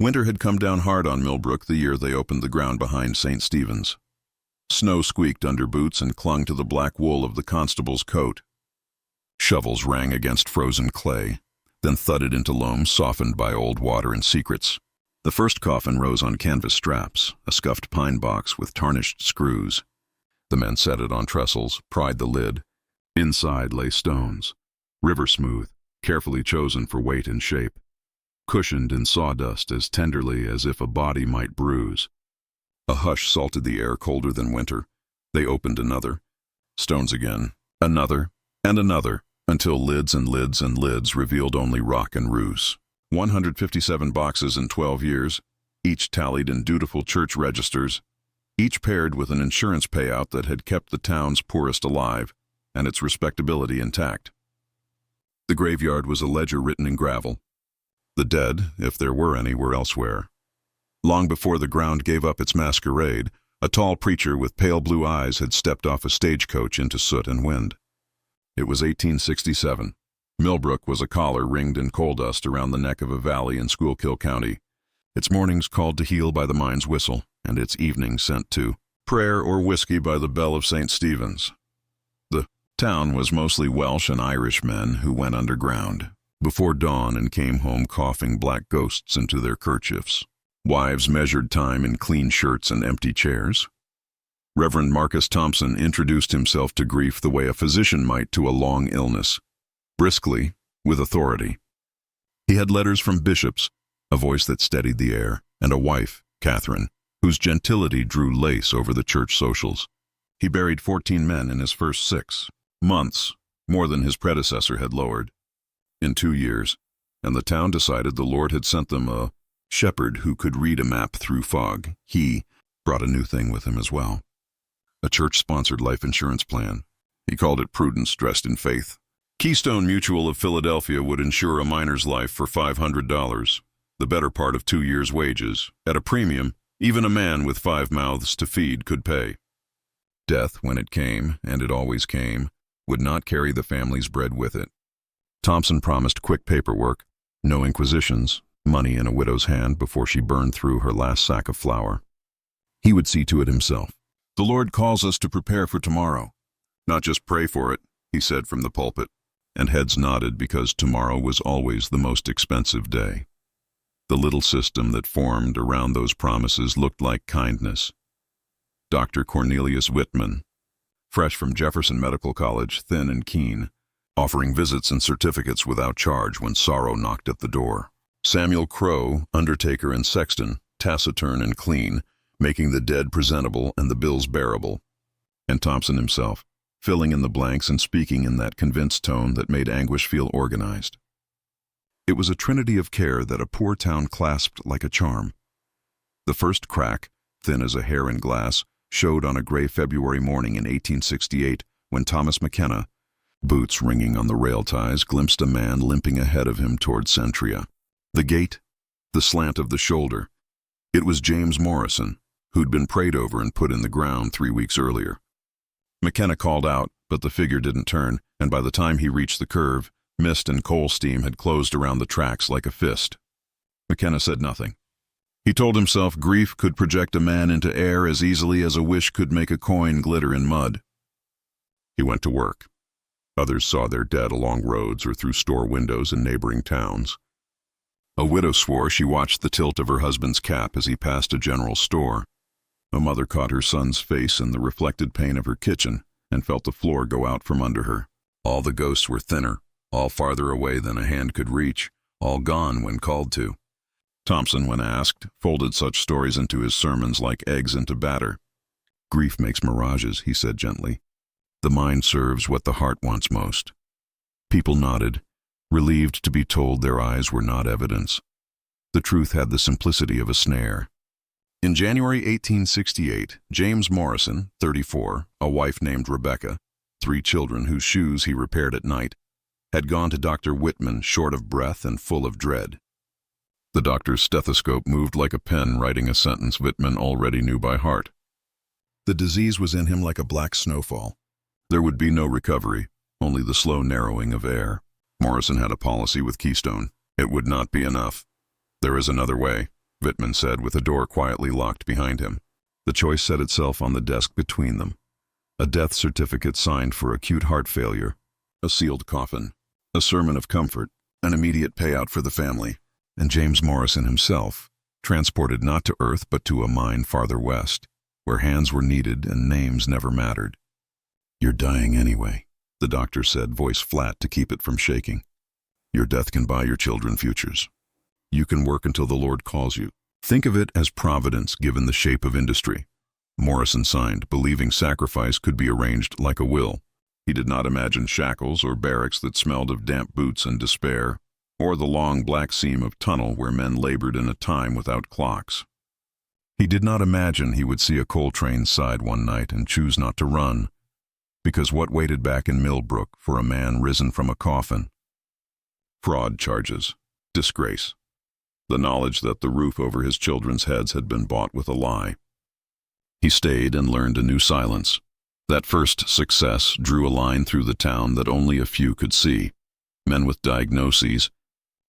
Winter had come down hard on Millbrook the year they opened the ground behind St. Stephen's. Snow squeaked under boots and clung to the black wool of the constable's coat. Shovels rang against frozen clay, then thudded into loam softened by old water and secrets. The first coffin rose on canvas straps, a scuffed pine box with tarnished screws. The men set it on trestles, pried the lid. Inside lay stones, river smooth, carefully chosen for weight and shape, cushioned in sawdust as tenderly as if a body might bruise. A hush salted the air colder than winter. They opened another. Stones again. Another, and another, until lids and lids and lids revealed only rock and ruse. 157 boxes in 12 years, each tallied in dutiful church registers, each paired with an insurance payout that had kept the town's poorest alive and its respectability intact. The graveyard was a ledger written in gravel. The dead, if there were any, were elsewhere. Long before the ground gave up its masquerade, a tall preacher with pale blue eyes had stepped off a stagecoach into soot and wind. It was 1867. Millbrook was a collar ringed in coal dust around the neck of a valley in Schuylkill County, its mornings called to heel by the mine's whistle, and its evenings sent to prayer or whiskey by the bell of St. Stephen's. The town was mostly Welsh and Irish men who went underground before dawn and came home coughing black ghosts into their kerchiefs. Wives measured time in clean shirts and empty chairs. Reverend Marcus Thompson introduced himself to grief the way a physician might to a long illness, briskly, with authority. He had letters from bishops, a voice that steadied the air, and a wife, Catherine, whose gentility drew lace over the church socials. He buried 14 men in his first 6 months, more than his predecessor had lowered. In 2 years, and the town decided the Lord had sent them a shepherd who could read a map through fog. He brought a new thing with him as well. A church-sponsored life insurance plan. He called it prudence dressed in faith. Keystone Mutual of Philadelphia would insure a miner's life for $500, the better part of 2 years' wages. At a premium, even a man with 5 mouths to feed could pay. Death, when it came, and it always came, would not carry the family's bread with it. Thompson promised quick paperwork, no inquisitions, money in a widow's hand before she burned through her last sack of flour. He would see to it himself. The Lord calls us to prepare for tomorrow, not just pray for it, he said from the pulpit, and heads nodded because tomorrow was always the most expensive day. The little system that formed around those promises looked like kindness. Dr. Cornelius Whitman, fresh from Jefferson Medical College, thin and keen, offering visits and certificates without charge when sorrow knocked at the door. Samuel Crow, undertaker and sexton, taciturn and clean, making the dead presentable and the bills bearable. And Thompson himself, filling in the blanks and speaking in that convinced tone that made anguish feel organized. It was a trinity of care that a poor town clasped like a charm. The first crack, thin as a hair in glass, showed on a gray February morning in 1868 when Thomas McKenna, boots ringing on the rail ties, glimpsed a man limping ahead of him toward Centria. The gait, the slant of the shoulder. It was James Morrison, who'd been prayed over and put in the ground 3 weeks earlier. McKenna called out, but the figure didn't turn, and by the time he reached the curve, mist and coal steam had closed around the tracks like a fist. McKenna said nothing. He told himself grief could project a man into air as easily as a wish could make a coin glitter in mud. He went to work. Others saw their dead along roads or through store windows in neighboring towns. A widow swore she watched the tilt of her husband's cap as he passed a general store. A mother caught her son's face in the reflected pane of her kitchen and felt the floor go out from under her. All the ghosts were thinner, all farther away than a hand could reach, all gone when called to. Thompson, when asked, folded such stories into his sermons like eggs into batter. Grief makes mirages, he said gently. The mind serves what the heart wants most. People nodded, relieved to be told their eyes were not evidence. The truth had the simplicity of a snare. In January 1868, James Morrison, 34, a wife named Rebecca, 3 children whose shoes he repaired at night, had gone to Dr. Whitman short of breath and full of dread. The doctor's stethoscope moved like a pen writing a sentence Whitman already knew by heart. The disease was in him like a black snowfall. There would be no recovery, only the slow narrowing of air. Morrison had a policy with Keystone. It would not be enough. There is another way. Wittmann said with the door quietly locked behind him. The choice set itself on the desk between them. A death certificate signed for acute heart failure, a sealed coffin, a sermon of comfort, an immediate payout for the family, and James Morrison himself, transported not to Earth but to a mine farther west, where hands were needed and names never mattered. "You're dying anyway," the doctor said, voice flat to keep it from shaking. "Your death can buy your children futures. You can work until the Lord calls you. Think of it as providence given the shape of industry." Morrison signed, believing sacrifice could be arranged like a will. He did not imagine shackles or barracks that smelled of damp boots and despair, or the long black seam of tunnel where men labored in a time without clocks. He did not imagine he would see a coal train side one night and choose not to run, because what waited back in Millbrook for a man risen from a coffin? Fraud charges, disgrace, the knowledge that the roof over his children's heads had been bought with a lie. He stayed and learned a new silence. That first success drew a line through the town that only a few could see. Men with diagnoses,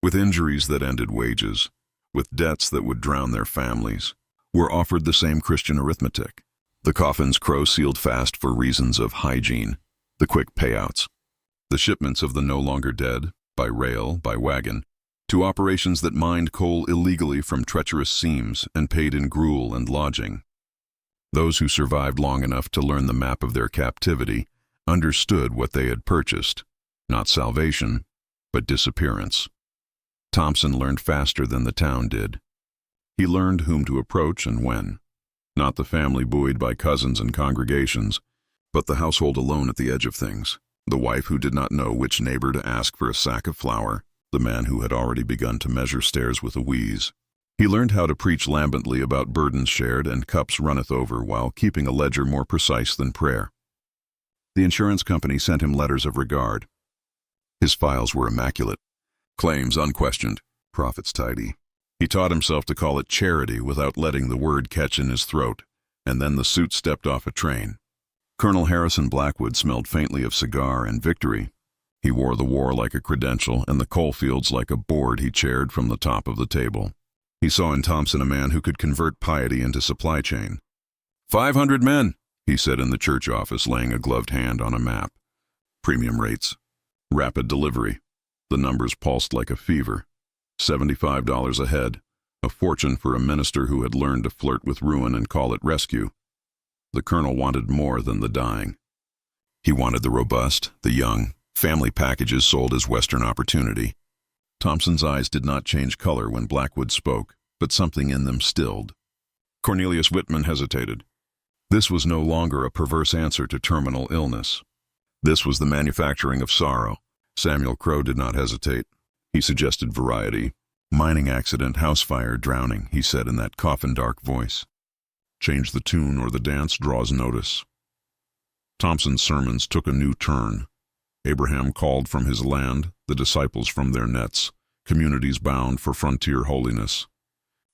with injuries that ended wages, with debts that would drown their families, were offered the same Christian arithmetic. The coffins Crow sealed fast for reasons of hygiene, the quick payouts, the shipments of the no longer dead, by rail, by wagon, to operations that mined coal illegally from treacherous seams and paid in gruel and lodging. Those who survived long enough to learn the map of their captivity understood what they had purchased, not salvation, but disappearance. Thompson learned faster than the town did. He learned whom to approach and when. Not the family buoyed by cousins and congregations, but the household alone at the edge of things. The wife who did not know which neighbor to ask for a sack of flour, the man who had already begun to measure stairs with a wheeze. He learned how to preach lambently about burdens shared and cups runneth over while keeping a ledger more precise than prayer. The insurance company sent him letters of regard. His files were immaculate, claims unquestioned, profits tidy. He taught himself to call it charity without letting the word catch in his throat, and then the suit stepped off a train. Colonel Harrison Blackwood smelled faintly of cigar and victory. He wore the war like a credential and the coal fields like a board he chaired from the top of the table. He saw in Thompson a man who could convert piety into supply chain. 500 men, he said in the church office, laying a gloved hand on a map. Premium rates. Rapid delivery. The numbers pulsed like a fever. $75 a head, a fortune for a minister who had learned to flirt with ruin and call it rescue. The colonel wanted more than the dying. He wanted the robust, the young, family packages sold as Western opportunity. Thompson's eyes did not change color when Blackwood spoke, but something in them stilled. Cornelius Wittmann hesitated. This was no longer a perverse answer to terminal illness. This was the manufacturing of sorrow. Samuel Crow did not hesitate. He suggested variety. Mining accident, house fire, drowning, he said in that coffin-dark voice. Change the tune or the dance draws notice. Thompson's sermons took a new turn. Abraham called from his land, the disciples from their nets, communities bound for frontier holiness.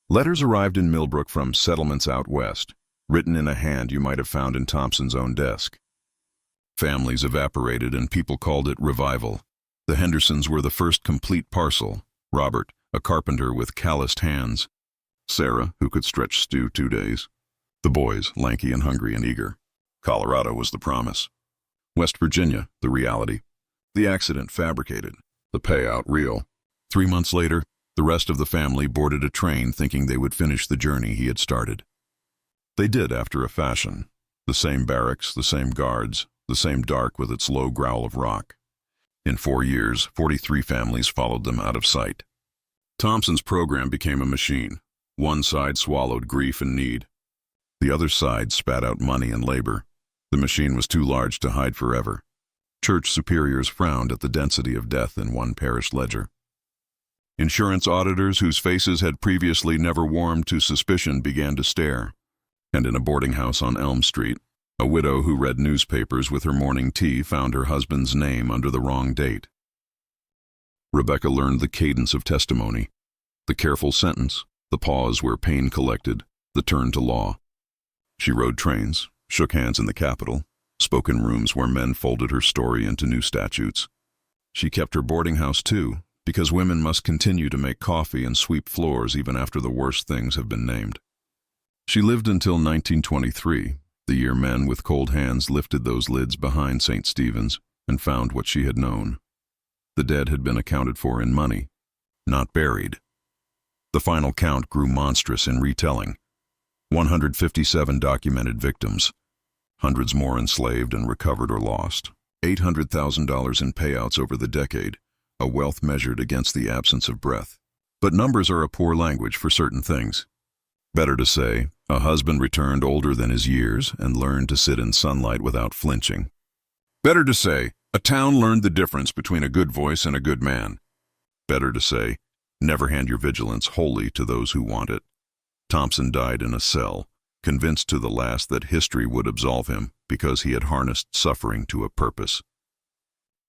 Letters arrived in Millbrook from settlements out west, written in a hand you might have found in Thompson's own desk. Families evaporated and people called it revival. The Hendersons were the first complete parcel. Robert, a carpenter with calloused hands. Sarah, who could stretch stew 2 days. The boys, lanky and hungry and eager. Colorado was the promise. West Virginia, the reality. The accident fabricated. The payout real. 3 months later, the rest of the family boarded a train thinking they would finish the journey he had started. They did after a fashion. The same barracks, the same guards, the same dark with its low growl of rock. In 4 years, 43 families followed them out of sight. Thompson's program became a machine. One side swallowed grief and need. The other side spat out money and labor. The machine was too large to hide forever. Church superiors frowned at the density of death in one parish ledger. Insurance auditors whose faces had previously never warmed to suspicion began to stare. And in a boarding house on Elm Street, a widow who read newspapers with her morning tea found her husband's name under the wrong date. Rebecca learned the cadence of testimony, the careful sentence, the pause where pain collected, the turn to law. She rode trains, shook hands in the Capitol, spoke in rooms where men folded her story into new statutes. She kept her boarding house too, Because women must continue to make coffee and sweep floors even after the worst things have been named. She lived until 1923, the year men with cold hands lifted those lids behind St. Stephen's and found what she had known. The dead had been accounted for in money, not buried. The final count grew monstrous in retelling. 157 documented victims, hundreds more enslaved and recovered or lost, $800,000 in payouts over the decade, a wealth measured against the absence of breath. But numbers are a poor language for certain things. Better to say, a husband returned older than his years and learned to sit in sunlight without flinching. Better to say, a town learned the difference between a good voice and a good man. Better to say, never hand your vigilance wholly to those who want it. Thompson died in a cell, convinced to the last that history would absolve him because he had harnessed suffering to a purpose.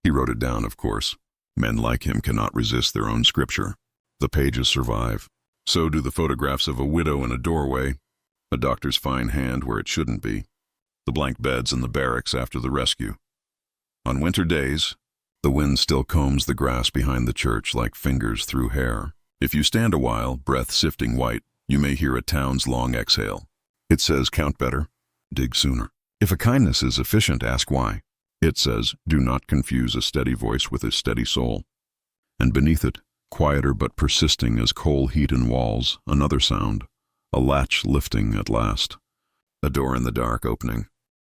He wrote it down, of course. Men like him cannot resist their own scripture. The pages survive. So do the photographs of a widow in a doorway, a doctor's fine hand where it shouldn't be, the blank beds in the barracks after the rescue. On winter days, the wind still combs the grass behind the church like fingers through hair. If you stand a while, breath sifting white, you may hear a town's long exhale. It says, count better, dig sooner. If a kindness is efficient, ask why. It says, do not confuse a steady voice with a steady soul. And beneath it, quieter but persisting as coal heat in walls, another sound, a latch lifting at last, a door in the dark opening.